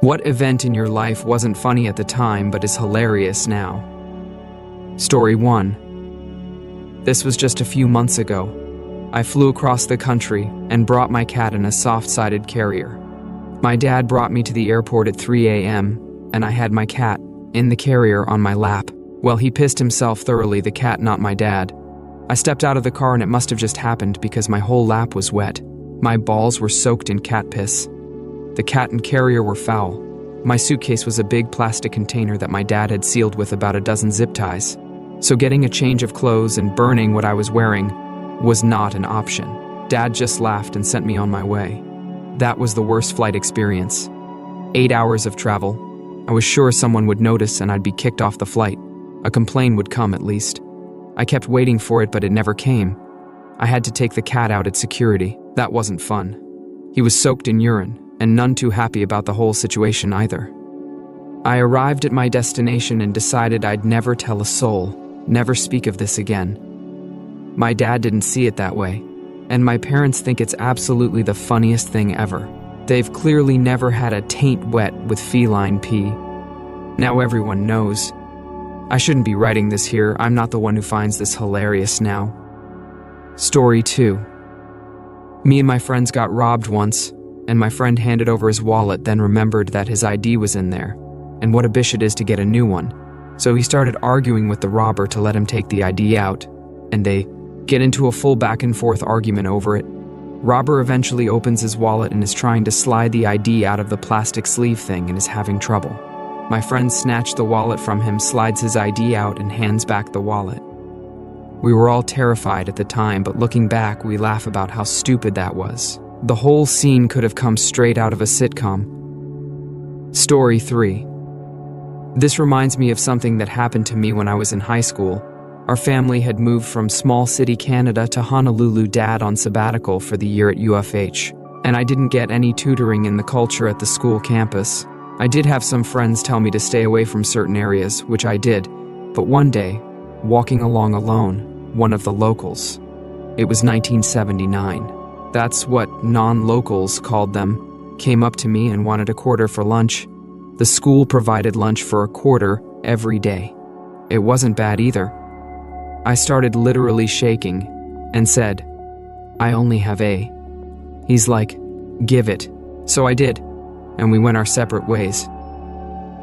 What event in your life wasn't funny at the time but is hilarious now? Story 1. This was just a few months ago. I flew across the country and brought my cat in a soft-sided carrier. My dad brought me to the airport at 3 a.m., and I had my cat in the carrier on my lap. Well, he pissed himself thoroughly, the cat, not my dad. I stepped out of the car and it must have just happened because my whole lap was wet. My balls were soaked in cat piss. The cat and carrier were foul. My suitcase was a big plastic container that my dad had sealed with about a dozen zip ties. So getting a change of clothes and burning what I was wearing was not an option. Dad just laughed and sent me on my way. That was the worst flight experience. 8 hours of travel. I was sure someone would notice and I'd be kicked off the flight. A complaint would come at least. I kept waiting for it, but it never came. I had to take the cat out at security. That wasn't fun. He was soaked in urine, and none too happy about the whole situation either. I arrived at my destination and decided I'd never tell a soul, never speak of this again. My dad didn't see it that way, and my parents think it's absolutely the funniest thing ever. They've clearly never had a taint wet with feline pee. Now everyone knows. I shouldn't be writing this here. I'm not the one who finds this hilarious now. Story 2. Me and my friends got robbed once, and my friend handed over his wallet, then remembered that his ID was in there, and what a bitch it is to get a new one. So he started arguing with the robber to let him take the ID out, and they get into a full back and forth argument over it. Robber eventually opens his wallet and is trying to slide the ID out of the plastic sleeve thing and is having trouble. My friend snatched the wallet from him, slides his ID out, and hands back the wallet. We were all terrified at the time, but looking back, we laugh about how stupid that was. The whole scene could have come straight out of a sitcom. Story 3. This reminds me of something that happened to me when I was in high school. Our family had moved from small city Canada to Honolulu, Dad on sabbatical for the year at UFH, and I didn't get any tutoring in the culture at the school campus. I did have some friends tell me to stay away from certain areas, which I did, but one day, walking along alone, one of the locals, it was 1979, that's what non-locals called them, came up to me and wanted a quarter for lunch. The school provided lunch for a quarter every day. It wasn't bad either. I started literally shaking and said, "I only have A." He's like, "Give it." So I did, and we went our separate ways.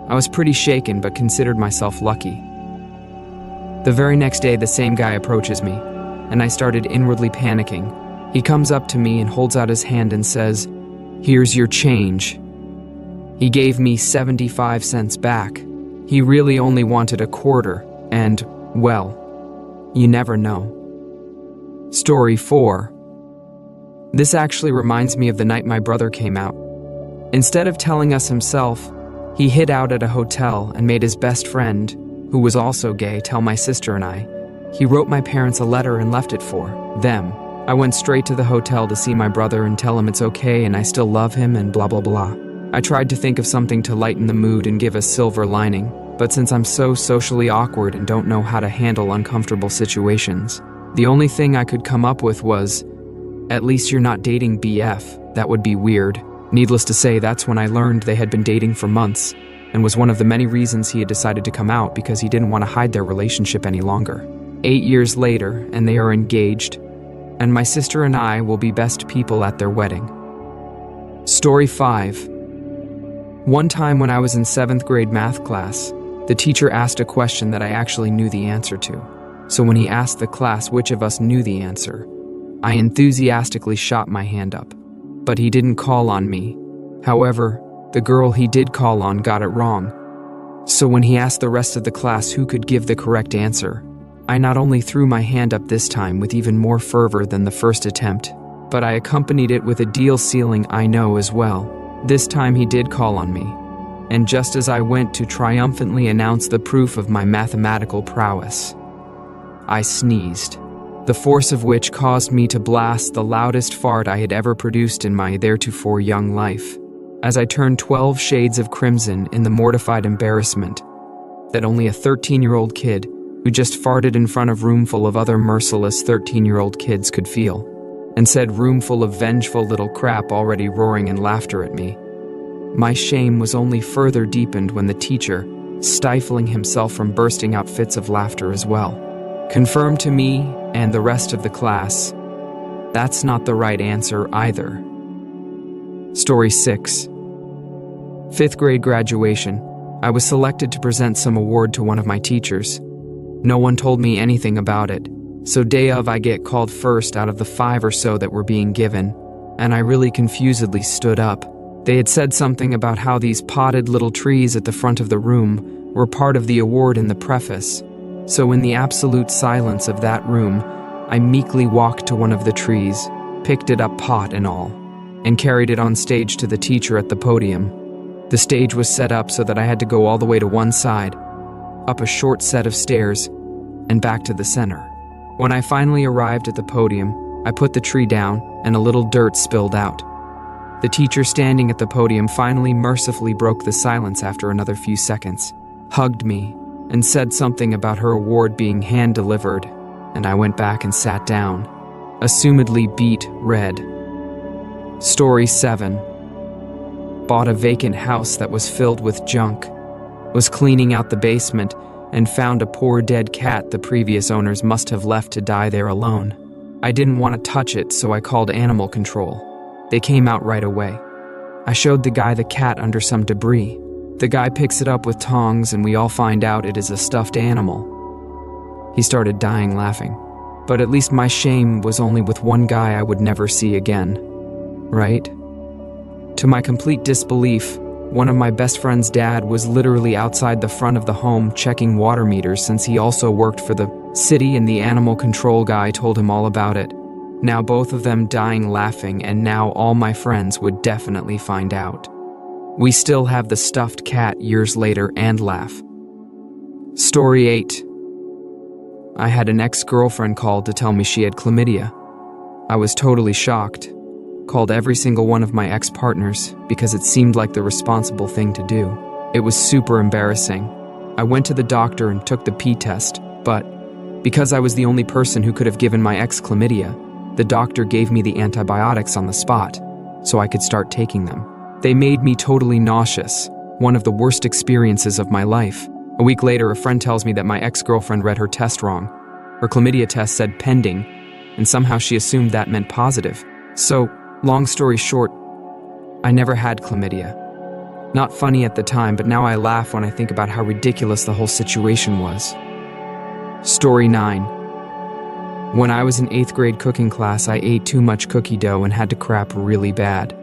I was pretty shaken but considered myself lucky. The very next day, the same guy approaches me, and I started inwardly panicking. He comes up to me and holds out his hand and says, "Here's your change." He gave me 75 cents back. He really only wanted a quarter, and, well, you never know. Story 4. This actually reminds me of the night my brother came out. Instead of telling us himself, he hid out at a hotel and made his best friend, who was also gay, tell my sister and I. He wrote my parents a letter and left it for them. I went straight to the hotel to see my brother and tell him it's okay and I still love him and blah blah blah. I tried to think of something to lighten the mood and give a silver lining, but since I'm so socially awkward and don't know how to handle uncomfortable situations, the only thing I could come up with was, "At least you're not dating BF, that would be weird." Needless to say, that's when I learned they had been dating for months, and was one of the many reasons he had decided to come out, because he didn't want to hide their relationship any longer. 8 years later, and they are engaged, and my sister and I will be best people at their wedding. Story 5. One time when I was in 7th grade math class, the teacher asked a question that I actually knew the answer to. So when he asked the class which of us knew the answer, I enthusiastically shot my hand up. But he didn't call on me. However, the girl he did call on got it wrong. So when he asked the rest of the class who could give the correct answer, I not only threw my hand up this time with even more fervor than the first attempt, but I accompanied it with a deal sealing "I know" as well. This time he did call on me, and just as I went to triumphantly announce the proof of my mathematical prowess, I sneezed, the force of which caused me to blast the loudest fart I had ever produced in my theretofore young life, as I turned 12 shades of crimson in the mortified embarrassment that only a 13-year-old kid who just farted in front of a room full of other merciless 13-year-old kids could feel, and said room full of vengeful little crap already roaring in laughter at me. My shame was only further deepened when the teacher, stifling himself from bursting out fits of laughter as well, confirmed to me and the rest of the class, that's not the right answer either. Story 6. 5th grade graduation. I was selected to present some award to one of my teachers. No one told me anything about it, so day of I get called first out of the 5 or so that were being given, and I really confusedly stood up. They had said something about how these potted little trees at the front of the room were part of the award in the preface, so in the absolute silence of that room, I meekly walked to one of the trees, picked it up pot and all, and carried it on stage to the teacher at the podium. The stage was set up so that I had to go all the way to one side, up a short set of stairs, and back to the center. When I finally arrived at the podium, I put the tree down and a little dirt spilled out. The teacher standing at the podium finally mercifully broke the silence after another few seconds, hugged me, and said something about her award being hand-delivered, and I went back and sat down, assumedly beet red. Story 7. Bought a vacant house that was filled with junk, was cleaning out the basement, and found a poor dead cat the previous owners must have left to die there alone. I didn't want to touch it, so I called animal control. They came out right away. I showed the guy the cat under some debris. The guy picks it up with tongs and we all find out it is a stuffed animal. He started dying laughing. But at least my shame was only with one guy I would never see again. Right? To my complete disbelief, one of my best friend's dad was literally outside the front of the home checking water meters since he also worked for the city and the animal control guy told him all about it. Now both of them dying laughing, and now all my friends would definitely find out. We still have the stuffed cat years later and laugh. Story 8. I had an ex-girlfriend called to tell me she had chlamydia. I was totally shocked. Called every single one of my ex-partners because it seemed like the responsible thing to do. It was super embarrassing. I went to the doctor and took the pee test, but because I was the only person who could have given my ex chlamydia, the doctor gave me the antibiotics on the spot, so I could start taking them. They made me totally nauseous, one of the worst experiences of my life. A week later, a friend tells me that my ex-girlfriend read her test wrong. Her chlamydia test said pending, and somehow she assumed that meant positive. So, long story short, I never had chlamydia. Not funny at the time, but now I laugh when I think about how ridiculous the whole situation was. Story 9. When I was in 8th grade cooking class, I ate too much cookie dough and had to crap really bad.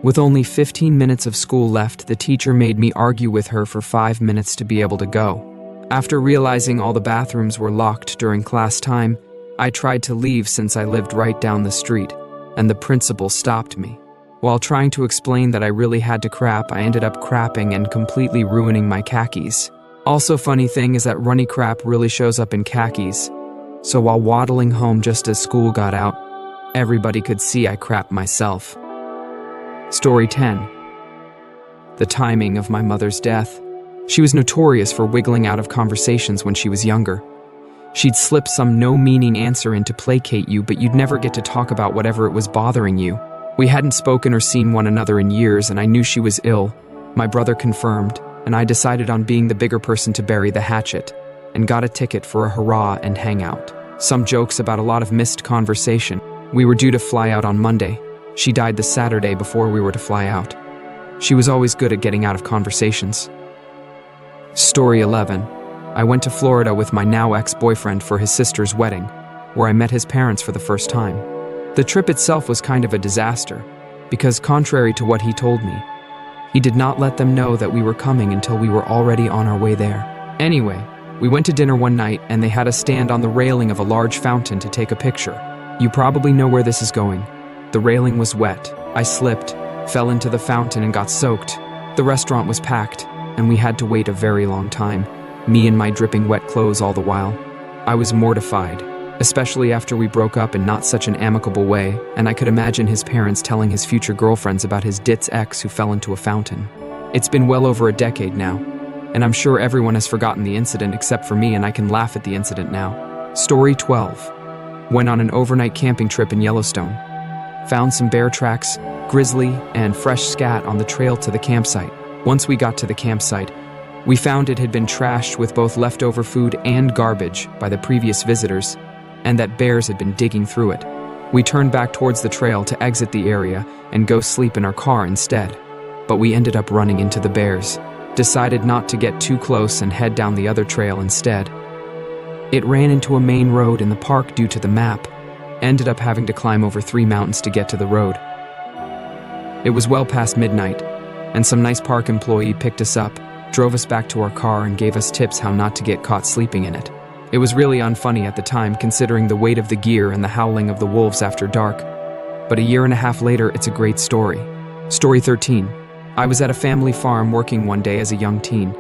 With only 15 minutes of school left, the teacher made me argue with her for 5 minutes to be able to go. After realizing all the bathrooms were locked during class time, I tried to leave since I lived right down the street, and the principal stopped me. While trying to explain that I really had to crap, I ended up crapping and completely ruining my khakis. Also, funny thing is that runny crap really shows up in khakis. So while waddling home just as school got out, everybody could see I crapped myself. Story 10. The timing of my mother's death. She was notorious for wiggling out of conversations when she was younger. She'd slip some no-meaning answer in to placate you, but you'd never get to talk about whatever it was bothering you. We hadn't spoken or seen one another in years, and I knew she was ill. My brother confirmed, and I decided on being the bigger person to bury the hatchet, and got a ticket for a hurrah and hangout. Some jokes about a lot of missed conversation. We were due to fly out on Monday. She died the Saturday before we were to fly out. She was always good at getting out of conversations. Story 11. I went to Florida with my now ex-boyfriend for his sister's wedding, where I met his parents for the first time. The trip itself was kind of a disaster, because contrary to what he told me, he did not let them know that we were coming until we were already on our way there. Anyway, we went to dinner one night and they had us stand on the railing of a large fountain to take a picture. You probably know where this is going. The railing was wet. I slipped, fell into the fountain and got soaked. The restaurant was packed, and we had to wait a very long time, me in my dripping wet clothes all the while. I was mortified, especially after we broke up in not such an amicable way, and I could imagine his parents telling his future girlfriends about his ditz ex who fell into a fountain. It's been well over a decade now, and I'm sure everyone has forgotten the incident except for me, and I can laugh at the incident now. Story 12. Went on an overnight camping trip in Yellowstone. Found some bear tracks, grizzly, and fresh scat on the trail to the campsite. Once we got to the campsite, we found it had been trashed with both leftover food and garbage by the previous visitors, and that bears had been digging through it. We turned back towards the trail to exit the area and go sleep in our car instead. But we ended up running into the bears. Decided not to get too close and head down the other trail instead. It ran into a main road in the park due to the map. Ended up having to climb over 3 mountains to get to the road. It was well past midnight, and some nice park employee picked us up, drove us back to our car, and gave us tips how not to get caught sleeping in it. It was really unfunny at the time considering the weight of the gear and the howling of the wolves after dark. But a year and a half later, it's a great story. Story 13. I was at a family farm working one day as a young teen.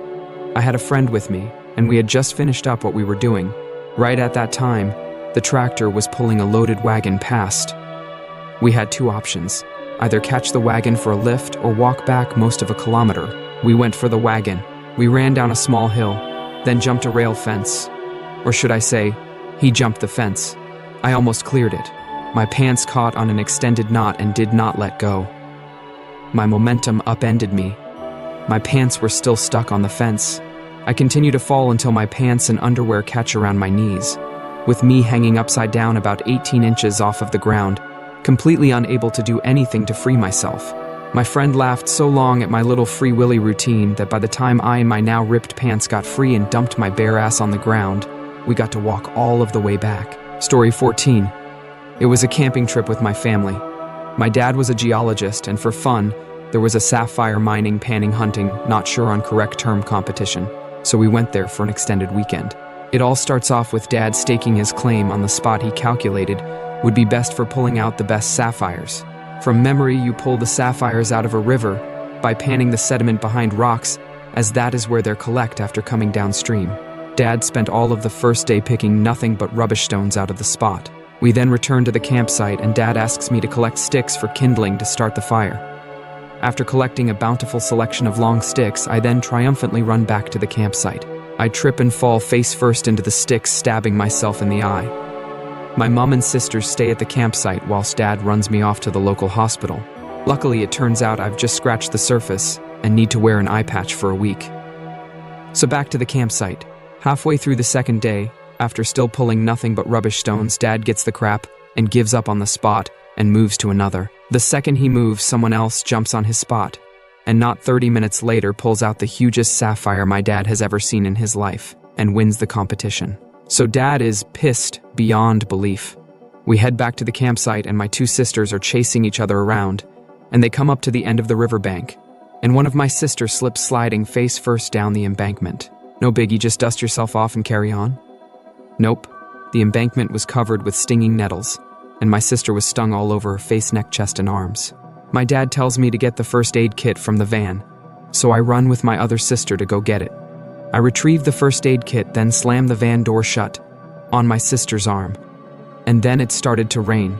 I had a friend with me, and we had just finished up what we were doing. Right at that time, the tractor was pulling a loaded wagon past. We had 2 options, either catch the wagon for a lift or walk back most of a kilometer. We went for the wagon. We ran down a small hill, then jumped a rail fence. Or should I say, he jumped the fence. I almost cleared it. My pants caught on an extended knot and did not let go. My momentum upended me. My pants were still stuck on the fence. I continue to fall until my pants and underwear catch around my knees, with me hanging upside down about 18 inches off of the ground, completely unable to do anything to free myself. My friend laughed so long at my little Free Willy routine that by the time I and my now ripped pants got free and dumped my bare ass on the ground, we got to walk all of the way back. Story 14. It was a camping trip with my family. My dad was a geologist, and for fun, there was a sapphire mining, panning, hunting, not sure on correct term competition, so we went there for an extended weekend. It all starts off with Dad staking his claim on the spot he calculated would be best for pulling out the best sapphires. From memory, you pull the sapphires out of a river by panning the sediment behind rocks, as that is where they're collected after coming downstream. Dad spent all of the first day picking nothing but rubbish stones out of the spot. We then return to the campsite, and Dad asks me to collect sticks for kindling to start the fire. After collecting a bountiful selection of long sticks, I then triumphantly run back to the campsite. I trip and fall face first into the sticks, stabbing myself in the eye. My mom and sisters stay at the campsite whilst Dad runs me off to the local hospital. Luckily, it turns out I've just scratched the surface and need to wear an eye patch for a week. So back to the campsite. Halfway through the second day, after still pulling nothing but rubbish stones, Dad gets the crap and gives up on the spot and moves to another. The second he moves, someone else jumps on his spot, and not 30 minutes later pulls out the hugest sapphire my dad has ever seen in his life and wins the competition. So Dad is pissed beyond belief. We head back to the campsite, and my 2 sisters are chasing each other around, and they come up to the end of the riverbank, and one of my sisters slips sliding face first down the embankment. No biggie, just dust yourself off and carry on. Nope. The embankment was covered with stinging nettles, and my sister was stung all over her face, neck, chest, and arms. My dad tells me to get the first aid kit from the van, so I run with my other sister to go get it. I retrieve the first aid kit, then slam the van door shut on my sister's arm. And then it started to rain.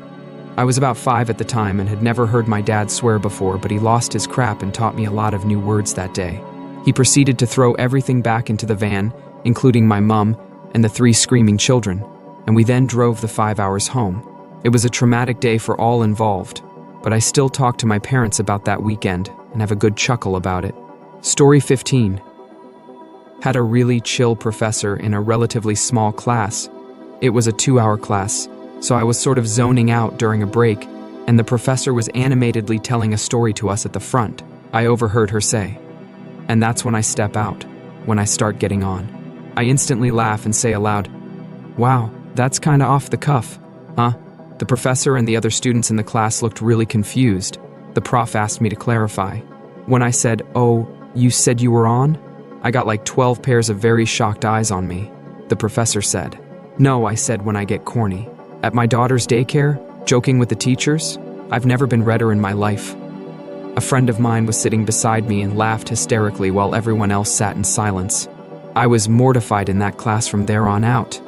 I was about 5 at the time and had never heard my dad swear before, but he lost his crap and taught me a lot of new words that day. He proceeded to throw everything back into the van, including my mum and the 3 screaming children, and we then drove the 5 hours home. It was a traumatic day for all involved, but I still talk to my parents about that weekend and have a good chuckle about it. Story 15. Had a really chill professor in a relatively small class. It was a 2-hour class, so I was sort of zoning out during a break, and the professor was animatedly telling a story to us at the front. I overheard her say, "And that's when I step out, when I start getting on." I instantly laugh and say aloud, "Wow, that's kinda off the cuff, huh?" The professor and the other students in the class looked really confused. The prof asked me to clarify. When I said, "Oh, you said you were on?" I got like 12 pairs of very shocked eyes on me. The professor said, "No," I said, "when I get corny. At my daughter's daycare, joking with the teachers? I've never been redder in my life." A friend of mine was sitting beside me and laughed hysterically while everyone else sat in silence. I was mortified in that class from there on out.